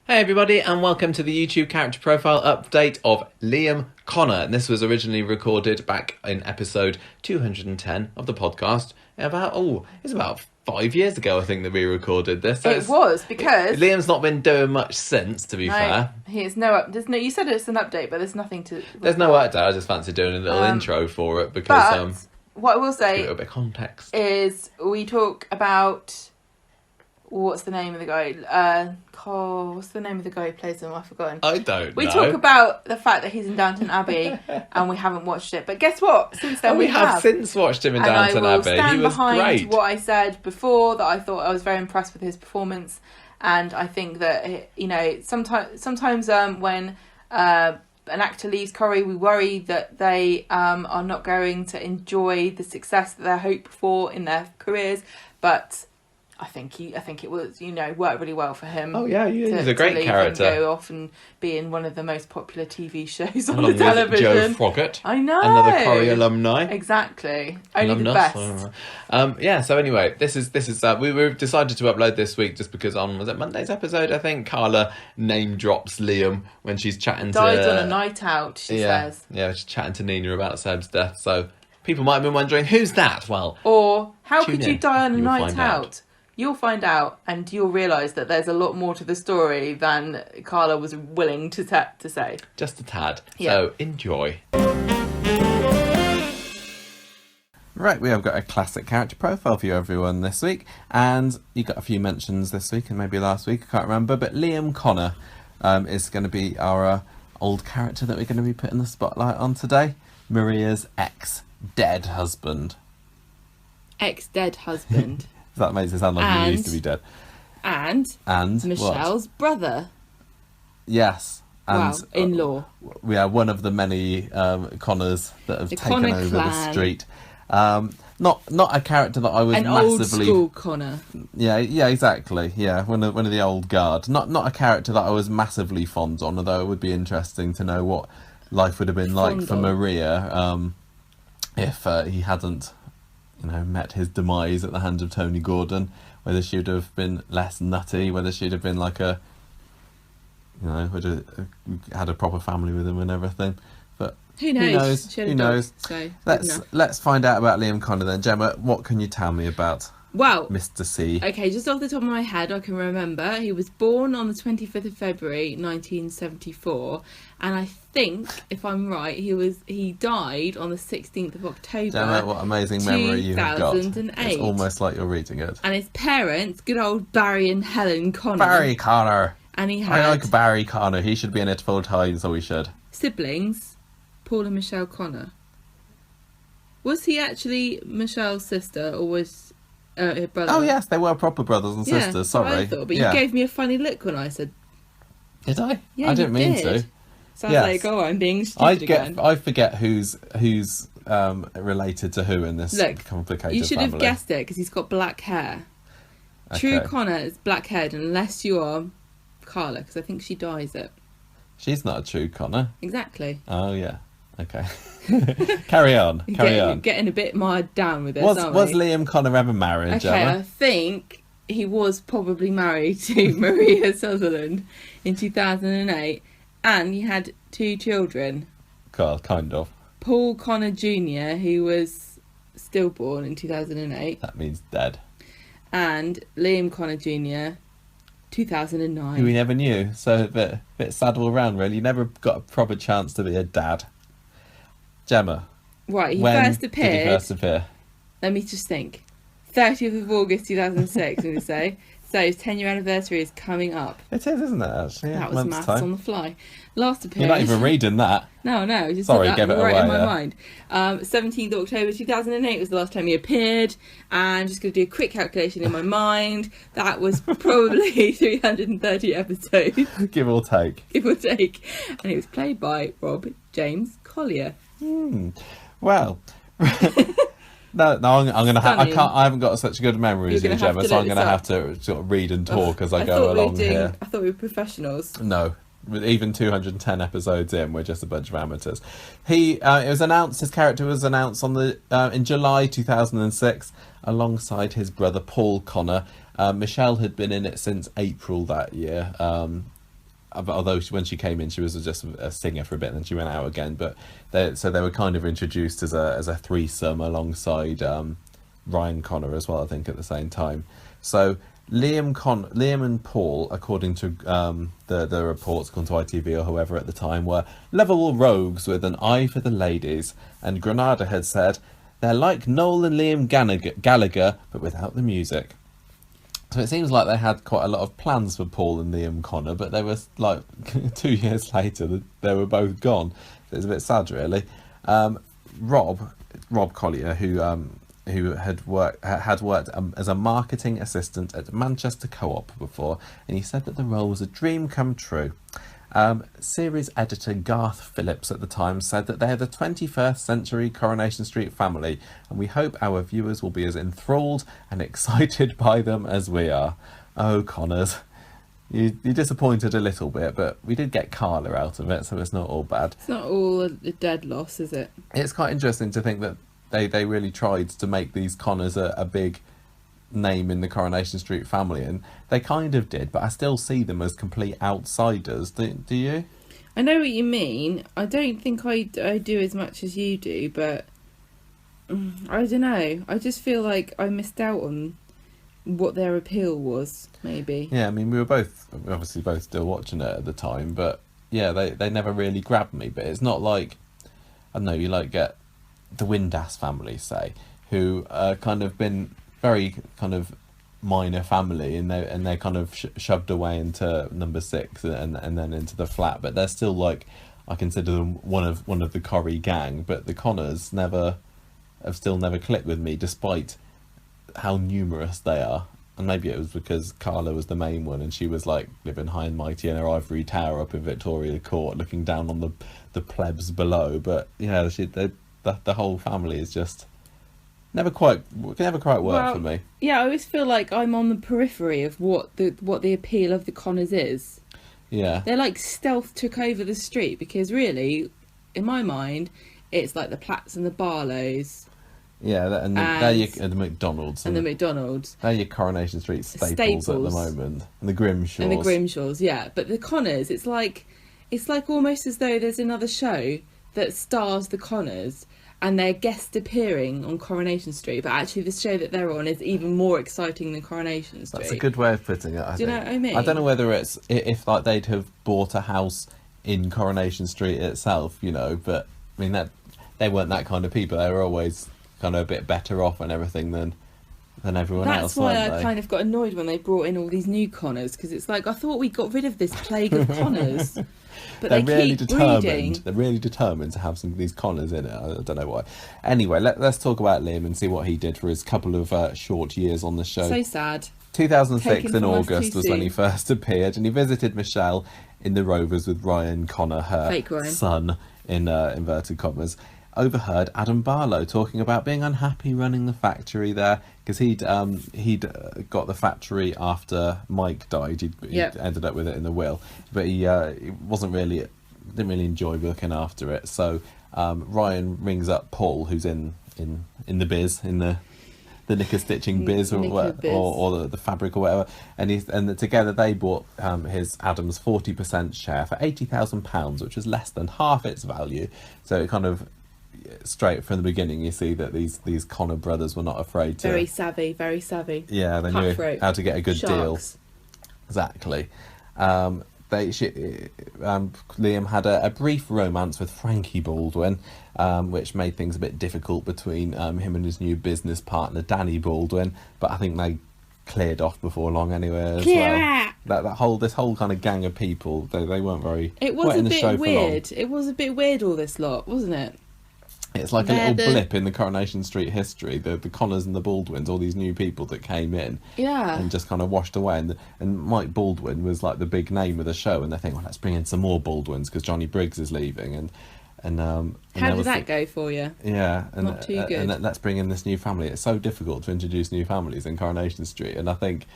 Hey everybody, and welcome to the YouTube character profile update of Liam Connor. And this was originally recorded back in episode 210 of the podcast. It's about 5 years ago, I think, that we recorded this. So it was because Liam's not been doing much since, to be fair. There's no. You said it's an update, but there's nothing to. There's no update. I just fancy doing a little intro for it because what I will say, a little bit of context is we talk about. What's the name of the guy? What's the name of the guy who plays him? I've forgotten. I don't know. We talk about the fact that he's in Downton Abbey and we haven't watched it. But guess what? Since then we have since watched him in Downton Abbey. Stand he was behind great. What I said before, that I thought I was very impressed with his performance, and I think that sometimes when an actor leaves Corrie, we worry that they are not going to enjoy the success that they hope for in their careers, but I think it was, worked really well for him. Oh yeah, he's a great character. And go off and be in one of the most popular TV shows on the television. Joe Froggatt. I know. Another Corrie alumni. Exactly. Only the best. So anyway, this is we were decided to upload this week just because was it Monday's episode? I think Carla name drops Liam when she's chatting Died on a night out. She says. Yeah, she's chatting to Nina about Seb's death. So people might have been wondering, who's that? Well, or how could you die on a night out? Out. You'll find out, and you'll realise that there's a lot more to the story than Carla was willing to say. Just a tad. Yeah. So, enjoy. Right, we have got a classic character profile for you, everyone, this week. And you got a few mentions this week and maybe last week, I can't remember. But Liam Connor is going to be our old character that we're going to be putting the spotlight on today. Maria's ex-dead husband. Ex-dead husband. That makes it sound like he used to be dead. And Michelle's brother. Yes. And in-law. Yeah, one of the many Connors that have taken Connor over clan. the street. Not a character that I was An massively... old school Connor. Yeah, exactly. Yeah, one of the old guard. Not a character that I was massively fond on, although it would be interesting to know what life would have been like for Maria if he hadn't... met his demise at the hands of Tony Gordon, whether she would have been less nutty, whether she'd have been like would have had a proper family with him and everything. But who knows? Who knows? So let's find out about Liam Connor then. Gemma, what can you tell me about Mr. C? Okay, just off the top of my head, I can remember he was born on the 25th of February 1974, and I think, if I'm right, he died on the 16th of October. Gemma, what amazing memory you have got. 2008. It's almost like you're reading it. And his parents, good old Barry and Helen Connor. Barry Connor. And he had... I like Barry Connor. He should be in it full time, so he should. Siblings, Paul and Michelle Connor. Was he actually Michelle's sister, or was... her brother? Oh yes, they were proper brothers and sisters. Sorry, I thought, but you gave me a funny look when I said. Did I? Yeah, I didn't mean to. Sounds like I'm being stupid again. I forget who's related to who in this complicated. You should family. have guessed it because he's got black hair. Okay. True Connor is black haired unless you are Carla, because I think she dyes it. She's not a true Connor. Exactly. Oh yeah. Okay. Carry on. Getting a bit mired down with this. Was Liam Connor ever married? Okay, Gemma? I think he was probably married to Maria Sutherland in 2008, and he had 2 children. Kind of. Paul Connor Jr., who was stillborn in 2008. That means dead. And Liam Connor Jr., 2009. Who we never knew. So a bit sad all round, really. You never got a proper chance to be a dad. Gemma. Right, when first appeared. Did he first appear? Let me just think. 30th of August 2006, I'm going to say. So his 10-year anniversary is coming up. It is, isn't it, actually? That was maths on the fly. Last appearance. You're not even reading that. No, just sorry, that gave it right away, in my mind. 17th of October 2008 was the last time he appeared. And I'm just going to do a quick calculation in my mind. That was probably 330 episodes. Give or take. And it was played by James-Collier. Well, no, I'm gonna. I haven't got such good memories, Gemma, so I'm gonna have to sort of read and talk as I go along here. I thought we were professionals. No, even 210 episodes in, we're just a bunch of amateurs. It was announced. His character was announced in July 2006, alongside his brother Paul Connor. Michelle had been in it since April that year. although when she came in, she was just a singer for a bit, and then she went out again. But they were kind of introduced as a threesome alongside Ryan Connor as well, I think, at the same time. So Liam and Paul, according to the reports, according to ITV or whoever at the time, were level rogues with an eye for the ladies. And Granada had said, "They're like Noel and Liam Gallagher, but without the music." So it seems like they had quite a lot of plans for Paul and Liam Connor, but they were like 2 years later, they were both gone. So it's a bit sad, really. Rob Collier, who had worked as a marketing assistant at Manchester Co-op before, and he said that the role was a dream come true. Series editor Garth Phillips at the time said that they're the 21st century Coronation Street family, and we hope our viewers will be as enthralled and excited by them as we are. Oh, Connors, you disappointed a little bit, but we did get Carla out of it, so it's not all bad. It's not all a dead loss, is it? It's quite interesting to think that they really tried to make these Connors a big name in the Coronation Street family, and they kind of did, but I still see them as complete outsiders. Do you? I know what you mean. I don't think I do as much as you do, but I don't know. I just feel like I missed out on what their appeal was, maybe. Yeah, I mean, we were obviously both still watching it at the time, but yeah, they never really grabbed me. But it's not like, I don't know, you like get the Windass family, say, who kind of been very kind of minor family, and they're kind of shoved away into number 6 and then into the flat, but they're still like, I consider them one of the Corrie gang. But the Connors have still never clicked with me, despite how numerous they are. And maybe it was because Carla was the main one, and she was like living high and mighty in her ivory tower up in Victoria Court, looking down on the plebs below. But yeah, the whole family is just never quite work for me. Yeah, I always feel like I'm on the periphery of what the appeal of the Connors is. Yeah. They're like stealth took over the street, because really, in my mind, it's like the Platts and the Barlows. Yeah, and the McDonald's. And the McDonald's. They're your Coronation Street staples at the moment. And the Grimshaws. Yeah. But the Connors, it's like almost as though there's another show that stars the Connors, and they're guest appearing on Coronation Street, but actually the show that they're on is even more exciting than Coronation Street. That's a good way of putting it, I think. Do you know what I mean? I don't know whether it's, if like they'd have bought a house in Coronation Street itself, but I mean, that they weren't that kind of people. They were always kind of a bit better off and everything than everyone else. That's why I kind of got annoyed when they brought in all these new Connors, because it's like, I thought we got rid of this plague of Connors. But they're really determined. Breeding. They're really determined to have some of these Connors in it. I don't know why. Anyway, let's talk about Liam and see what he did for his couple of short years on the show. So sad. 2006 in August was when he first appeared, and he visited Michelle in the Rovers with Ryan Connor, her son, in inverted commas. Overheard Adam Barlow talking about being unhappy running the factory there, because he'd got the factory after Mike died. He ended up with it in the will, but he didn't really enjoy looking after it. So Ryan rings up Paul, who's in the biz, in the knicker stitching biz, or the fabric or whatever, and together they bought his Adam's 40% share for £80,000, which was less than half its value. So it kind of, straight from the beginning, you see that these Connor brothers were not afraid to... Very savvy. Yeah, they knew how to get a good deal. Exactly. Liam had a brief romance with Frankie Baldwin, which made things a bit difficult between him and his new business partner, Danny Baldwin, but I think they cleared off before long anyway as well. This whole kind of gang of people, they weren't very... It was a bit weird. It was a bit weird, all this lot, wasn't it? It's like a little blip in the Coronation Street history. The Connors and the Baldwins, all these new people that came in, and just kind of washed away. And Mike Baldwin was like the big name of the show, and they think, well, let's bring in some more Baldwins because Johnny Briggs is leaving. And how did that go for you? Yeah, and not too good. And let's bring in this new family. It's so difficult to introduce new families in Coronation Street, and I think,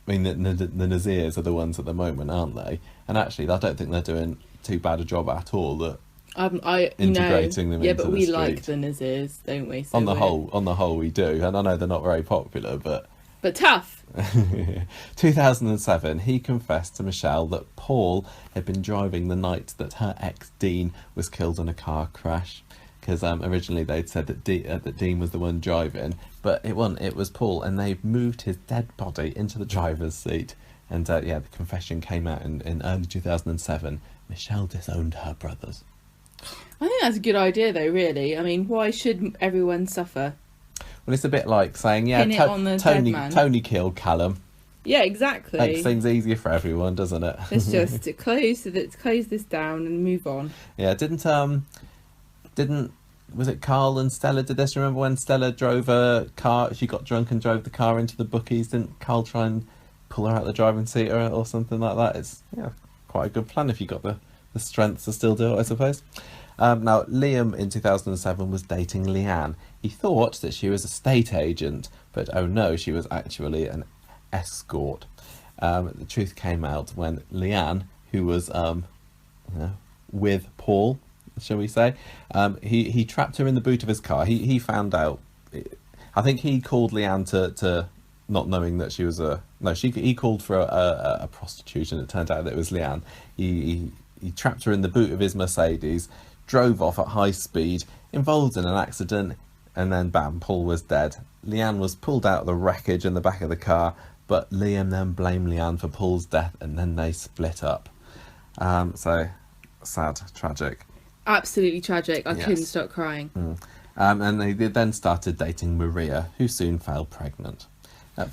the Nazirs are the ones at the moment, aren't they? And actually, I don't think they're doing too bad a job at all. Integrating them into the street. Yeah, but we like the Nazirs, don't we? So on the whole, we do. And I know they're not very popular, but But tough. 2007, he confessed to Michelle that Paul had been driving the night that her ex Dean was killed in a car crash. Because originally they'd said that, that Dean was the one driving, but it wasn't. It was Paul, and they moved his dead body into the driver's seat. And the confession came out in early 2007. Michelle disowned her brothers. I think that's a good idea, though. Really, I mean, why should everyone suffer? Well, it's a bit like saying, Tony killed Callum. Yeah, exactly. Makes things easier for everyone, doesn't it? Let's just close this down and move on. Yeah, was it Carl and Stella did this? Remember when Stella drove a car, she got drunk and drove the car into the bookies? Didn't Carl try and pull her out the driving seat or something like that? It's quite a good plan if you got the strength to still do it, I suppose. Now, Liam in 2007 was dating Leanne. He thought that she was a estate agent, but oh no, she was actually an escort. The truth came out when Leanne, who was with Paul, shall we say, he trapped her in the boot of his car. He found out. I think he called Leanne to not knowing that she was he called for a prostitute, and it turned out that it was Leanne. He trapped her in the boot of his Mercedes, drove off at high speed, involved in an accident, and then bam, Paul was dead. Leanne was pulled out of the wreckage in the back of the car, but Liam then blamed Leanne for Paul's death, and then they split up. So sad, tragic. Absolutely tragic. I couldn't stop crying. And they then started dating Maria, who soon fell pregnant.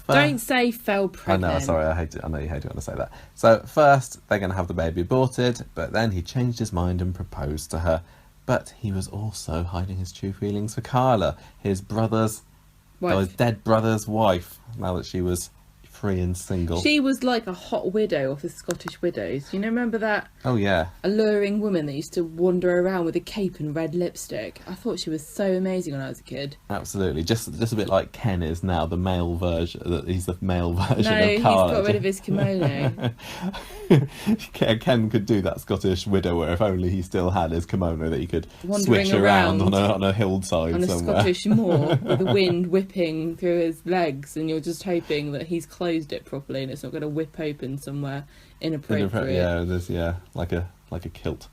Don't say fell pregnant. I know, sorry, I know you hate it when I say that. So first, they're going to have the baby aborted, but then he changed his mind and proposed to her. But he was also hiding his true feelings for Carla, his dead brother's wife, now that she was free and single. She was like a hot widow of the Scottish Widows. You know, remember that? Oh, yeah. Alluring woman that used to wander around with a cape and red lipstick. I thought she was so amazing when I was a kid. Absolutely. Just a bit like Ken is now, the male version. He's the male version of Carla. No, he's got rid of his kimono. Ken could do that Scottish widower if only he still had his kimono that he could Wandering switch around on a hillside on a somewhere. Scottish moor with the wind whipping through his legs, and you're just hoping that he's closed it properly and it's not going to whip open somewhere inappropriate. Like a kilt.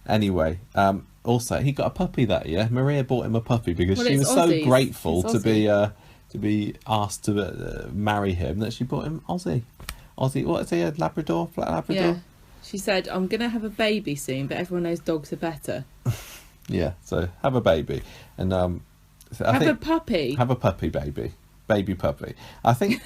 Anyway, also he got a puppy that year. Maria bought him a puppy because she was so grateful to be asked to marry him that she bought him Ozzy. What is he, a Labrador, flat Labrador? Yeah. She said, I'm going to have a baby soon, but everyone knows dogs are better. Yeah, so have a baby. And have a puppy. Have a puppy, baby puppy. I think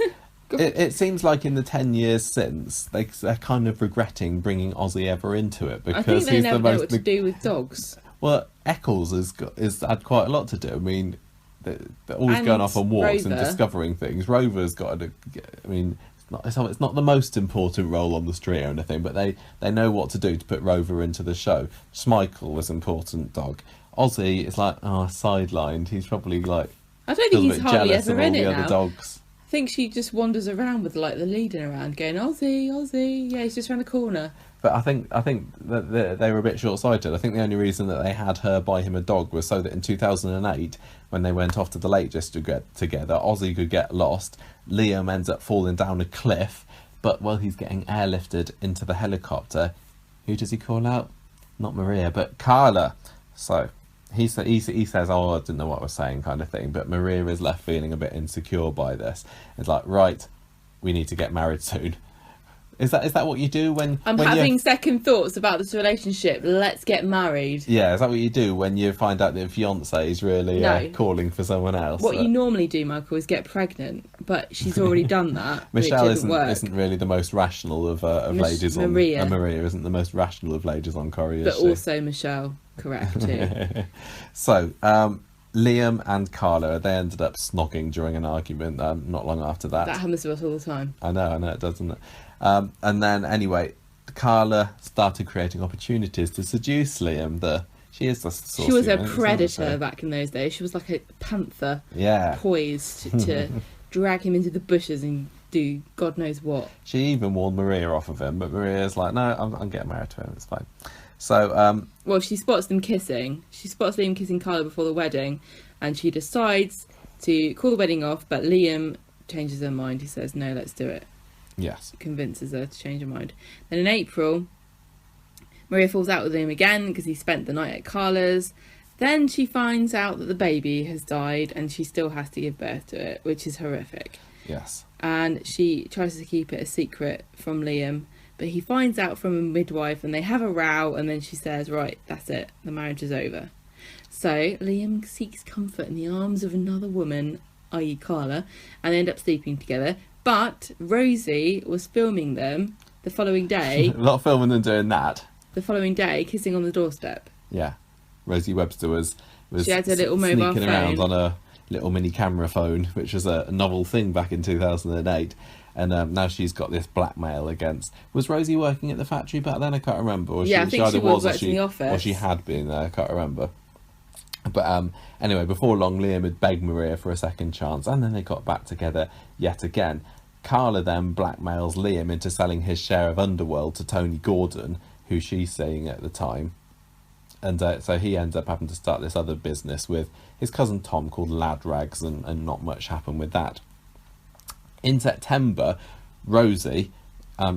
it seems like in the 10 years since, they're kind of regretting bringing Ozzy ever into it, because I think they never know what to do with dogs. Well, Eccles has had quite a lot to do. I mean, they're always going off on walks and discovering things. Rover's got to, I mean, it's not the most important role on the street or anything, but they know what to do to put Rover into the show. Schmeichel was an important dog. Ozzy is like, sidelined. He's probably like, I don't think he's hardly ever in it now. Other dogs. I think she just wanders around with like the leading around, going Ozzy. Yeah, he's just around the corner. But I think that they were a bit short-sighted. I think the only reason that they had her buy him a dog was so that in 2008, when they went off to the Lake District together, Ozzy could get lost. Liam ends up falling down a cliff, but while he's getting airlifted into the helicopter, who does he call out? Not Maria, but Carla. So he says, "Oh, I didn't know what I was saying," kind of thing. But Maria is left feeling a bit insecure by this. It's like, right, we need to get married soon. Is that what you do when I'm having second thoughts about this relationship? Let's get married. Yeah, is that what you do when you find out that your fiancé is really calling for someone else? What you normally do, Michael, is get pregnant, but she's already done that. Michelle isn't really the most rational of ladies on Maria. And Maria isn't the most rational of ladies on Corrie, but also Michelle, correct too. So Liam and Carla, they ended up snogging during an argument not long after that. That happens to us all the time. I know it does, doesn't it? And then anyway, Carla started creating opportunities to seduce Liam. She was a predator back in those days. She was like a panther, poised to drag him into the bushes and do God knows what. She even warned Maria off of him, but Maria's like, no, I'm getting married to him, it's fine. So well, she spots them kissing. She spots Liam kissing Carla before the wedding, and she decides to call the wedding off, but Liam changes her mind. He says, no, let's do it. Yes. Convinces her to change her mind. Then in April, Maria falls out with him again because he spent the night at Carla's. Then she finds out that the baby has died and she still has to give birth to it, which is horrific. Yes. And she tries to keep it a secret from Liam, but he finds out from a midwife and they have a row, and then she says, right, that's it, the marriage is over. So Liam seeks comfort in the arms of another woman, i.e. Carla, and they end up sleeping together. But Rosie was filming them the following day. A lot of filming and doing that. The following day, kissing on the doorstep. Yeah. Rosie Webster was she had a little mobile sneaking phone around on a little mini camera phone, which was a novel thing back in 2008. And now she's got this blackmail against... Was Rosie working at the factory back then? I can't remember. Or I think she was working in the office. Or she had been there, I can't remember. But anyway, before long, Liam had begged Maria for a second chance, and then they got back together yet again. Carla then blackmails Liam into selling his share of Underworld to Tony Gordon, who she's seeing at the time. And so he ends up having to start this other business with his cousin Tom called Lad Rags, and not much happened with that. In September, Rosie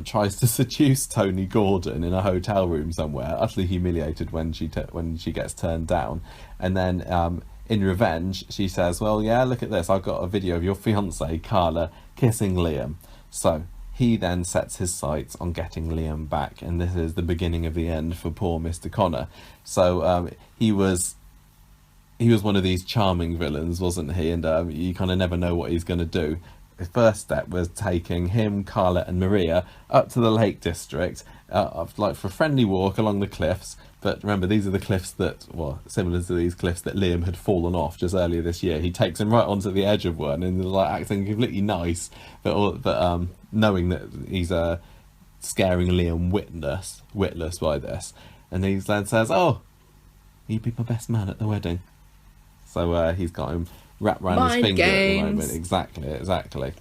tries to seduce Tony Gordon in a hotel room somewhere, utterly humiliated when she gets turned down. And then in revenge, she says, well, yeah, look at this. I've got a video of your fiancée, Carla, kissing Liam. So he then sets his sights on getting Liam back. And this is the beginning of the end for poor Mr. Connor. So he was one of these charming villains, wasn't he? And you kind of never know what he's going to do. The first step was taking him, Carla and Maria up to the Lake District, like for a friendly walk along the cliffs. But remember, these are the cliffs that, well, similar to these cliffs that Liam had fallen off just earlier this year. He takes him right onto the edge of one and is like acting completely nice, but knowing that he's scaring Liam witless by this. And he then says, oh, you'd be my best man at the wedding. So he's got him wrapped around his finger at the moment. Exactly.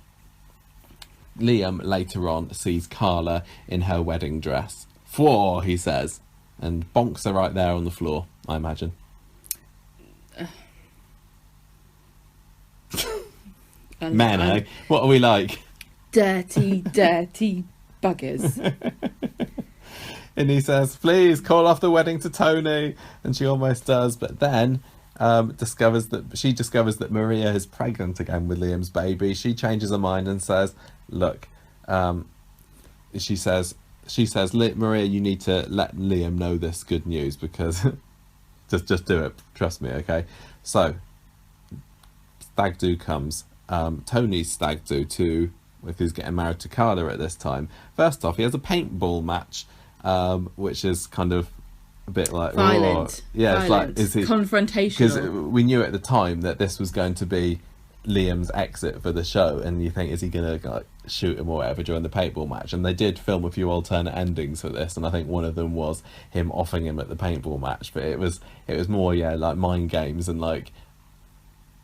Liam later on sees Carla in her wedding dress. "Floor," he says, and bonks her right there on the floor, I imagine. Men, eh? What are we like? Dirty buggers. And he says, please call off the wedding to Tony. And she almost does, but then discovers that Maria is pregnant again with Liam's baby. She changes her mind and says, look, she says, Maria, you need to let Liam know this good news, because just do it, trust me, okay? So stag do comes. Tony's stag do too, because he's getting married to Carla at this time. First off, he has a paintball match, which is kind of a bit like violent. Yeah, violent. It's like confrontational. Because we knew at the time that this was going to be Liam's exit for the show, and you think, is he gonna like shoot him or whatever during the paintball match? And they did film a few alternate endings for this, and I think one of them was him offing him at the paintball match, but it was more like mind games, and like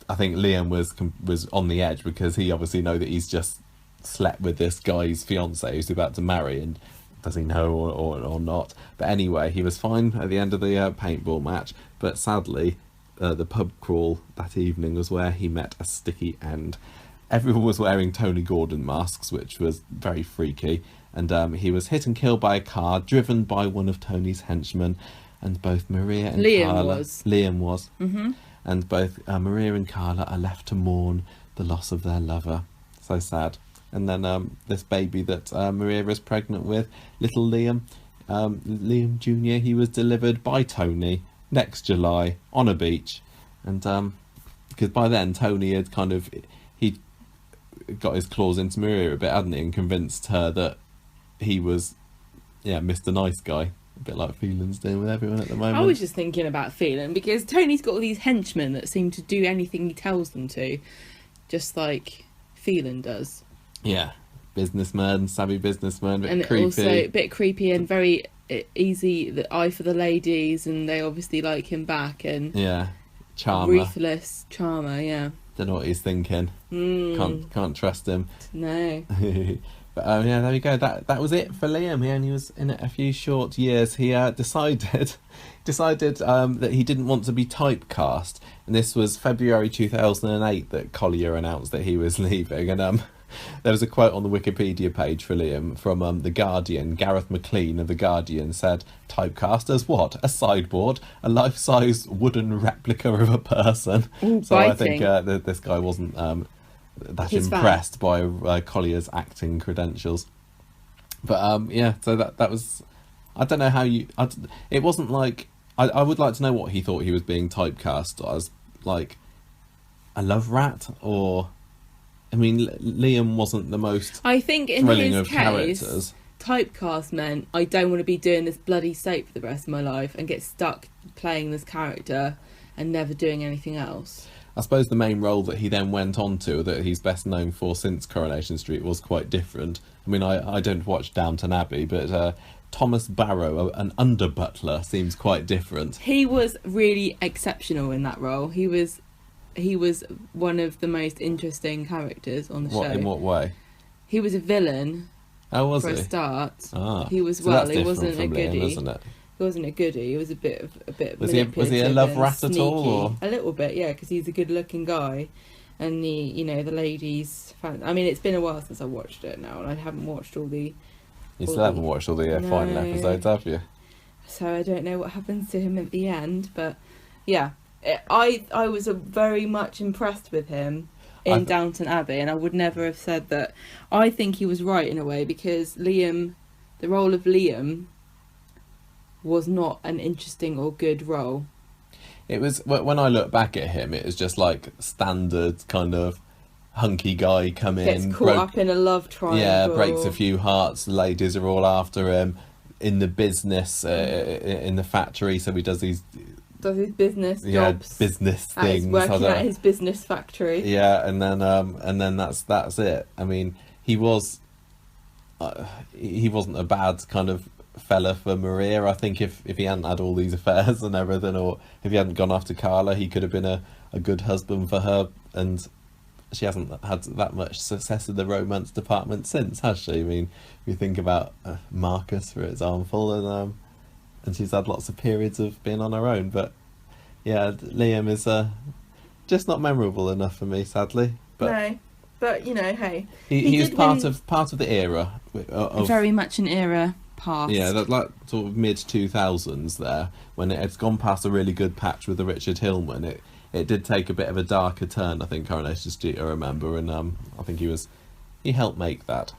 I think Liam was on the edge because he obviously know that he's just slept with this guy's fiancée who's about to marry, and does he know or not? But anyway, he was fine at the end of the paintball match, but sadly the pub crawl that evening was where he met a sticky end. Everyone was wearing Tony Gordon masks, which was very freaky, and he was hit and killed by a car driven by one of Tony's henchmen, and both Maria and Liam was. Mm-hmm. And both Maria and Carla are left to mourn the loss of their lover. So sad. And then this baby that Maria is pregnant with, little Liam, Liam Jr., he was delivered by Tony next July on a beach. And because by then Tony had he got his claws into Maria a bit, hadn't he, and convinced her that he was, Mr. Nice Guy. A bit like Phelan's doing with everyone at the moment. I was just thinking about Phelan, because Tony's got all these henchmen that seem to do anything he tells them to, just like Phelan does. Yeah, businessman, savvy businessman, and creepy. Also a bit creepy and very easy, the eye for the ladies, and they obviously like him back, and charmer, ruthless charmer. Yeah, don't know what he's thinking. Can't trust him. No. But yeah, there we go. That was it for Liam. He only was in it a few short years. He decided that he didn't want to be typecast, and this was February 2008 that Collier announced that he was leaving. And there was a quote on the Wikipedia page for Liam from The Guardian. Gareth McLean of The Guardian said, "Typecast as what? A sideboard? A life-size wooden replica of a person?" Ooh, so biting. I think this guy wasn't that His impressed by Collier's acting credentials. But yeah, so that was... I don't know how you... it wasn't like... I would like to know what he thought he was being typecast as, like a love rat, or... I mean, Liam wasn't the most I think in thrilling his of case, characters. typecast meant I don't want to be doing this bloody soap for the rest of my life and get stuck playing this character and never doing anything else. I suppose the main role that he then went on to, that he's best known for since Coronation Street, was quite different. I mean, I don't watch Downton Abbey, but Thomas Barrow, an under-butler, seems quite different. He was really exceptional in that role. He was one of the most interesting characters on the show. In what way? He was a villain. Oh, was for he? a start. Ah, he was so that's he different wasn't a from goodie. Liam, isn't it? He wasn't a goodie. He was a bit Was he a love rat at all? Or? A little bit, yeah, because he's a good-looking guy, and the ladies. I mean, it's been a while since I watched it now, and I haven't watched all the. You still haven't watched all the final episodes, have you? So I don't know what happens to him at the end, but yeah, I was very much impressed with him in Downton Abbey, and I would never have said that. I think he was right in a way, because Liam, the role of Liam, was not an interesting or good role. It was, when I look back at him, it was just like standard kind of hunky guy come in, gets caught up in a love triangle. Yeah, breaks a few hearts. The ladies are all after him in the business, in the factory. So he does his business jobs. Business things. He's working at his business factory. Yeah, and then that's it. I mean, he wasn't a bad kind of fella for Maria. I think if he hadn't had all these affairs and everything, or if he hadn't gone after Carla, he could have been a good husband for her. And she hasn't had that much success in the romance department since, has she? I mean, if you think about Marcus, for example, and she's had lots of periods of being on her own. But yeah, Liam is just not memorable enough for me, sadly. But no, but hey, he was part of the era of very much an era past. Yeah, that like sort of mid 2000s there, when it had gone past a really good patch with the Richard Hillman. It did take a bit of a darker turn, I think, Coronation Street, I remember, and I think he helped make that.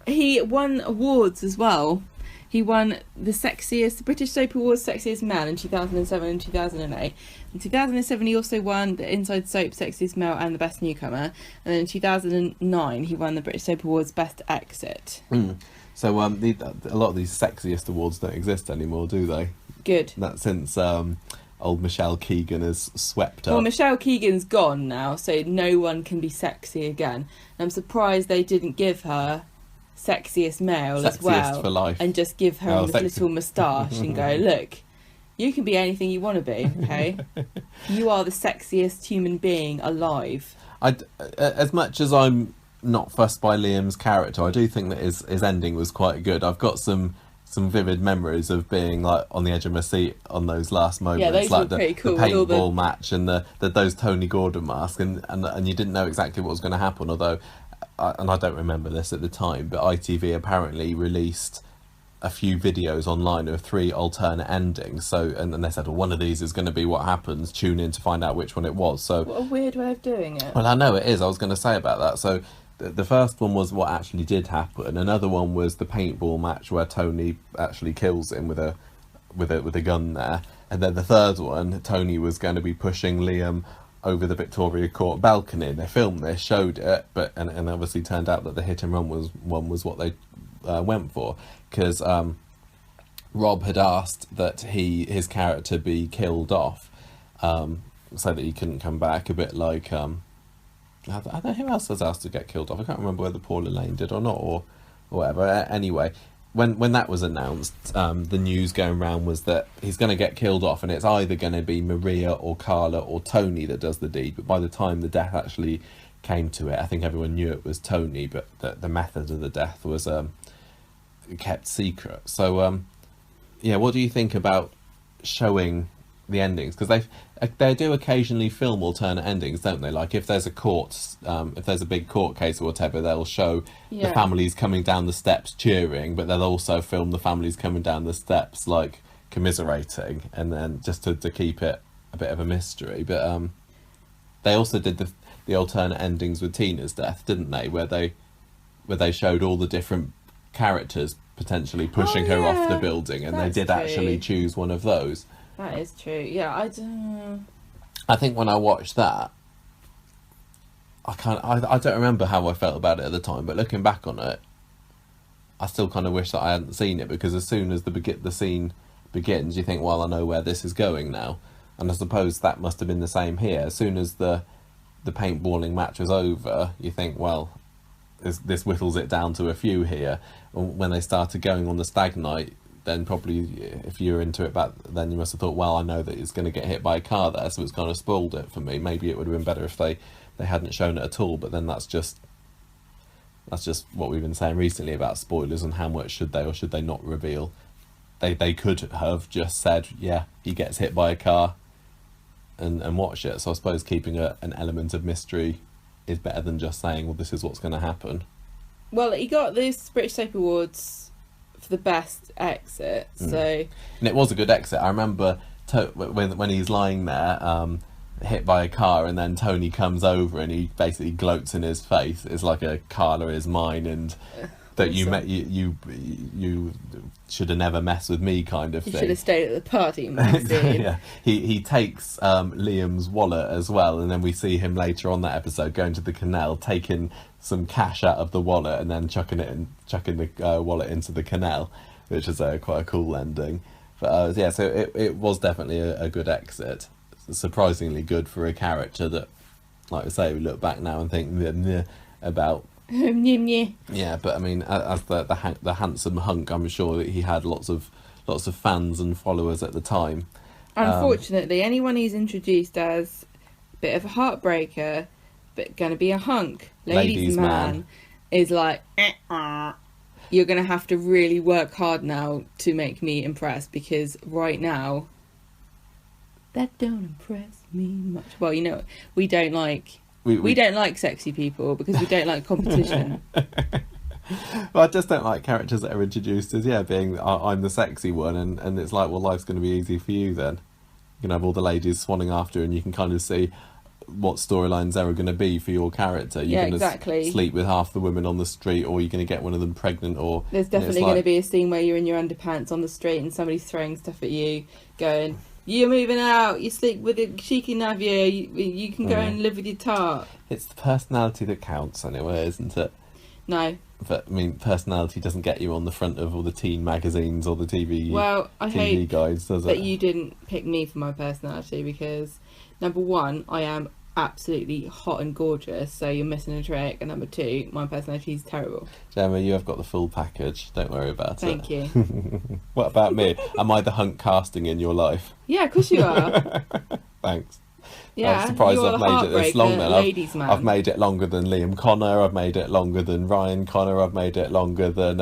He won awards as well. He won the British Soap Awards Sexiest Man in 2007 and 2008. In 2007, he also won the Inside Soap Sexiest Male and the Best Newcomer. And then in 2009, he won the British Soap Awards Best Exit. So a lot of these sexiest awards don't exist anymore, do they? Good. That since old Michelle Keegan has swept up. Well, Michelle Keegan's gone now, so no one can be sexy again. I'm surprised they didn't give her Sexiest Male as well, for life, and just give her this little moustache and go, look, you can be anything you want to be, okay? You are the sexiest human being alive. As much as I'm not fussed by Liam's character, I do think that his ending was quite good. I've got some vivid memories of being like on the edge of my seat on those last moments, yeah, those like were pretty cool. The paintball match and those Tony Gordon masks, and you didn't know exactly what was going to happen. Although, and I don't remember this at the time, but ITV apparently released a few videos online of 3 alternate endings. So, and they said, well, one of these is going to be what happens. Tune in to find out which one it was. So, what a weird way of doing it. Well, I know it is. I was going to say about that. So, the first one was what actually did happen. Another one was the paintball match where Tony actually kills him with a gun there. And then the third one, Tony was going to be pushing Liam over the Victoria Court balcony. They filmed this, showed it, and obviously turned out that the hit and run was what they went for, because Rob had asked that his character be killed off, so that he couldn't come back. A bit like I don't know who else was asked to get killed off. I can't remember whether Paula Lane did or not, or whatever. Anyway, when that was announced, the news going around was that he's going to get killed off, and it's either going to be Maria or Carla or Tony that does the deed. But by the time the death actually came to it. I think everyone knew it was Tony, but the method of the death was kept secret. So yeah, what do you think about showing the endings? Because they do occasionally film alternate endings, don't they? Like if there's a big court case or whatever, they'll show the families coming down the steps cheering, but they'll also film the families coming down the steps like commiserating, and then just to keep it a bit of a mystery. But they also did the alternate endings with Tina's death, didn't they? Where they showed all the different characters potentially pushing her off the building, and they did actually choose one of those. That is true. Yeah, I think when I watched that, I don't remember how I felt about it at the time, but looking back on it, I still kind of wish that I hadn't seen it, because as soon as the scene begins, you think, well, I know where this is going now. And I suppose that must have been the same here. As soon as the paintballing match was over, you think, well, this whittles it down to a few here. When they started going on the stag night, then probably if you were into it back then, you must have thought, well, I know that it's going to get hit by a car there, so it's kind of spoiled it for me. Maybe it would have been better if they hadn't shown it at all, but then that's just what we've been saying recently about spoilers and how much should they or should they not reveal. They could have just said, yeah, he gets hit by a car and watch it. So I suppose keeping an element of mystery is better than just saying, well, this is what's going to happen. Well, he got these British Soap Awards for the best exit, so... And it was a good exit. I remember when he's lying there, hit by a car, and then Tony comes over and he basically gloats in his face. It's like a Carla is mine, and that you should have never messed with me kind of thing. You should have stayed at the party. Yeah. He takes Liam's wallet as well, and then we see him later on that episode going to the canal, taking some cash out of the wallet and then chucking the wallet into the canal, which is quite a cool ending. But yeah, so it was definitely a good exit. Surprisingly good for a character that, like I say, we look back now and think about. Yeah, but I mean, as the handsome hunk, I'm sure that he had lots of fans and followers at the time. Unfortunately, anyone he's introduced as a bit of a heartbreaker, but going to be a hunk, ladies man, is like, you're going to have to really work hard now to make me impressed, because right now, that don't impress me much. Well, you know, we don't like... We don't like sexy people because we don't like competition. Well, I just don't like characters that are introduced as, being I'm the sexy one, and it's like, well, life's going to be easy for you then. You can have all the ladies swanning after, and you can kind of see what storylines there are going to be for your character. You're going to sleep with half the women on the street, or you're going to get one of them pregnant, or... There's definitely going to be a scene where you're in your underpants on the street and somebody's throwing stuff at you, going... You're moving out, you sleep with a cheeky navia, you can go and live with your tart. It's the personality that counts anyway, isn't it? No. But, I mean, personality doesn't get you on the front of all the teen magazines or the TV guides, does it? That you didn't pick me for my personality, because, number one, I am absolutely hot and gorgeous, so you're missing a trick, and number two, my personality is terrible. Gemma, you have got the full package, don't worry about Thank you. What about me? Am I the hunk casting in your life? Yeah, of course you are. Thanks. Yeah, I'm surprised I've made it this long then. I've made it longer than Liam Connor, I've made it longer than Ryan Connor, I've made it longer than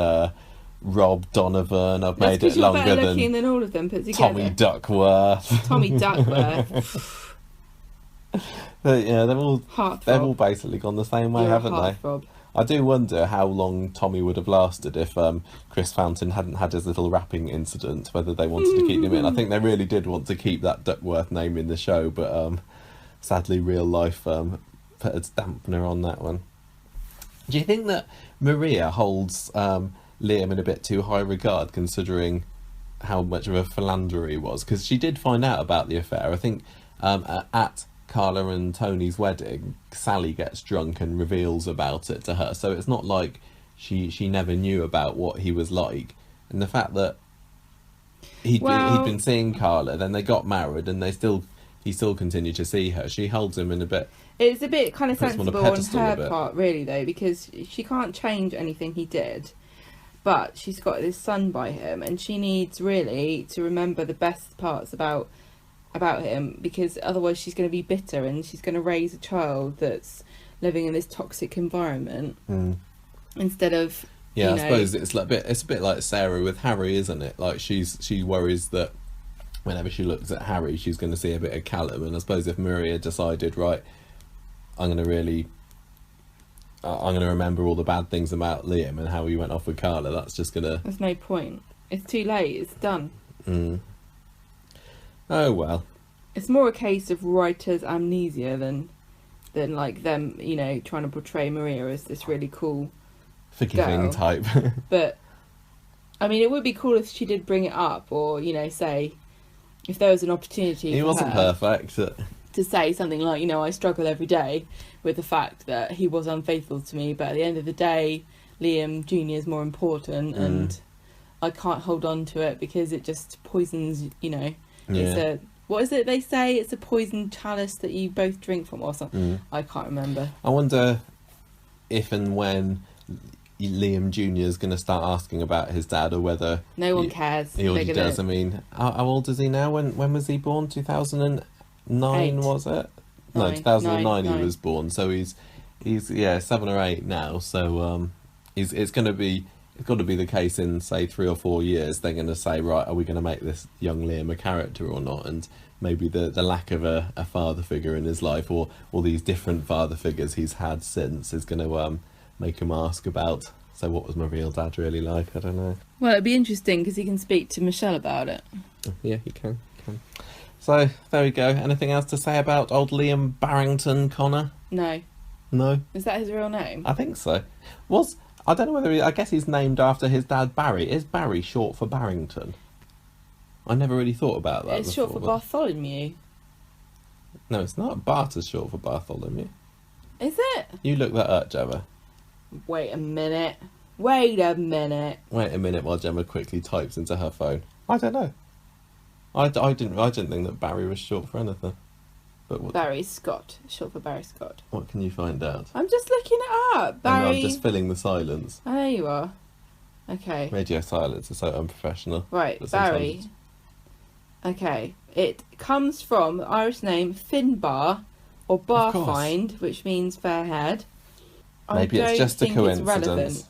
Rob Donovan, I've made it longer than all of them put together. Tommy Duckworth. Tommy Duckworth. But yeah, they've all basically gone the same way, haven't they? Rob. I do wonder how long Tommy would have lasted if Chris Fountain hadn't had his little rapping incident, whether they wanted to keep him in. I think they really did want to keep that Duckworth name in the show, but sadly real life put a dampener on that one. Do you think that Maria holds Liam in a bit too high regard, considering how much of a philanderer he was? Because she did find out about the affair. I think at Carla and Tony's wedding, Sally gets drunk and reveals about it to her, so it's not like she never knew about what he was like. And the fact that he'd been seeing Carla, then they got married, and he still continued to see her. She holds him in a bit... It's a bit kind of sensible on her part, really, though, because she can't change anything he did, but she's got this son by him, and she needs really to remember the best parts about him, because otherwise she's going to be bitter, and she's going to raise a child that's living in this toxic environment instead of I suppose it's a bit like Sarah with Harry, isn't it? Like she worries that whenever she looks at Harry, she's going to see a bit of Callum. And I suppose if Maria decided, right, I'm going to remember all the bad things about Liam and how he went off with Carla, that's just going to... There's no point. It's too late. It's done. Oh, well. It's more a case of writer's amnesia than like them, trying to portray Maria as this really cool forgiving type. But, I mean, it would be cool if she did bring it up or, say, if there was an opportunity he wasn't perfect. To say something like, I struggle every day with the fact that he was unfaithful to me, but at the end of the day, Liam Jr. is more important and I can't hold on to it because it just poisons, It's what is it they say? It's a poisoned chalice that you both drink from or something. I can't remember. I wonder if and when Liam Jr. is going to start asking about his dad, or whether... No one cares. He already does. I mean, how old is he now? When was he born? 2009, was it? No, 2009 he was born. So he's 7 or 8 now. So it's going to be... It's got to be the case in, say, 3 or 4 years. They're going to say, right, are we going to make this young Liam a character or not? And maybe the lack of a father figure in his life, or all these different father figures he's had since, is going to make him ask about, so what was my real dad really like? I don't know. Well, it'd be interesting because he can speak to Michelle about it. Yeah, he can. So, there we go. Anything else to say about old Liam Barrington, Connor? No. No? Is that his real name? I think so. I don't know whether I guess he's named after his dad Barry. Is Barry short for Barrington? I never really thought about that. It's short for Bartholomew. No, it's not. Bart is short for Bartholomew. Is it? You look that up, Gemma. Wait a minute while Gemma quickly types into her phone. I don't know. I didn't think that Barry was short for anything. But Barry Scott, short for Barry Scott. What can you find out? I'm just looking it up. Barry. I'm just filling the silence. Oh, there you are. Okay. Radio silence is so unprofessional. Right, Barry. Okay. It comes from the Irish name Finbar or Barfind, which means fair-haired. Maybe it's just a coincidence.